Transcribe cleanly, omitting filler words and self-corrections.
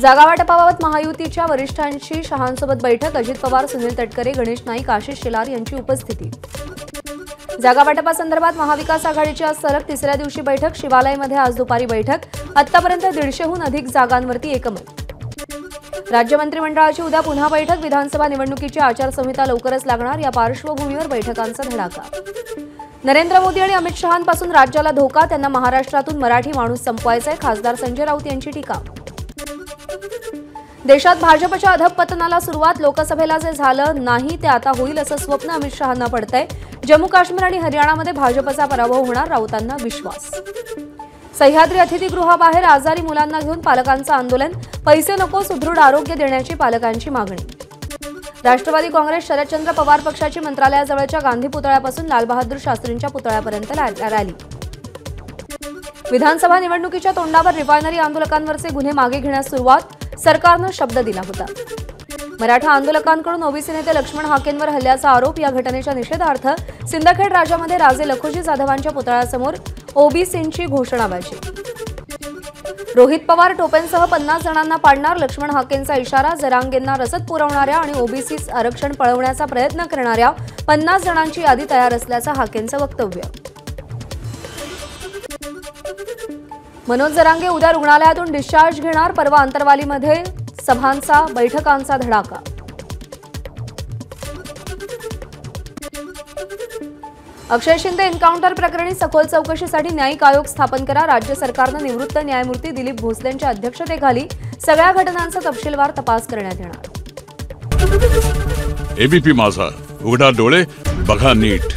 जागावाटपाबाबत महायुतीच्या वरिष्ठांची शहांसोबत बैठक। अजित पवार, सुनील तटकरे, गणेश नाईक, आशिष शेलार यांची उपस्थिती। जागावाटपासंदर्भात महाविकास आघाडीची आज सलग तिसऱ्या दिवशी बैठक। शिवालयमध्ये आज दुपारी बैठक। आतापर्यंत 150हून अधिक जागांवरती एकमत। राज्य मंत्रिमंडळाची उद्या पुन्हा बैठक। विधानसभा निवडणुकीची आचारसंहिता लवकरच लागणार। या पार्श्वभूमीवर बैठकांचा धडाका। नरेंद्र मोदी आणि अमित शहांपासून राज्याला धोका। त्यांना महाराष्ट्रातून मराठी माणूस संपवायचा आहे। खासदार संजय राऊत यांची टीका। देशात भाजपच्या अधःपतनाला सुरुवात। लोकसभेला जे झालं नाही ते आता होईल असं स्वप्न अमित शहांना पडतंय। जम्मू काश्मीर आणि हरियाणामध्ये भाजपचा पराभव होणार, राऊतांना विश्वास। सह्याद्री अतिथीगृहाबाहेर आजारी मुलांना घेऊन पालकांचं आंदोलन। पैसे नको, सुदृढ आरोग्य देण्याची पालकांची मागणी। राष्ट्रवादी काँग्रेस शरदचंद्र पवार पक्षाची मंत्रालयाजवळच्या गांधी पुतळ्यापासून लालबहादूर शास्त्रींच्या पुतळ्यापर्यंत रॅली। विधानसभा निवडणुकीच्या तोंडावर रिफायनरी आंदोलकांवरचे गुन्हे मागे घेण्यास सुरुवात। सरकारनं शब्द दिला होता। मराठा आंदोलकांकडून ओबीसी नेते लक्ष्मण हाकेंवर हल्ल्याचा आरोप। या घटनेच्या निषेधार्थ सिंदखेड राजामध्ये राजे लखोजी जाधवांच्या पुतळ्यासमोर ओबीसींची घोषणाबाजी। रोहित पवार टोपेंसह 50 जणांना पाडणार, लक्ष्मण हाकेंचा इशारा। जरांगेंना रसद पुरवणाऱ्या आणि ओबीसी आरक्षण पळवण्याचा प्रयत्न करणाऱ्या 50 जणांची यादी तयार असल्याचं हाकेंचं वक्तव्य। मनोज जरांगे उद्या रुग्णालयातून डिस्चार्ज घेणार। परवा अंतरवालीमध्ये सभांचा बैठकांचा धडाका। अक्षय शिंदे एन्काउंटर प्रकरणी सखोल चौकशीसाठी न्यायिक आयोग स्थापन करा। राज्य सरकारनं निवृत्त न्यायमूर्ती दिलीप भोसलेंच्या अध्यक्षतेखाली सगळ्या घटनांचा तपशीलवार तपास करण्यात येणार। एबीपी माझा, उघडा डोळे बघा नीट।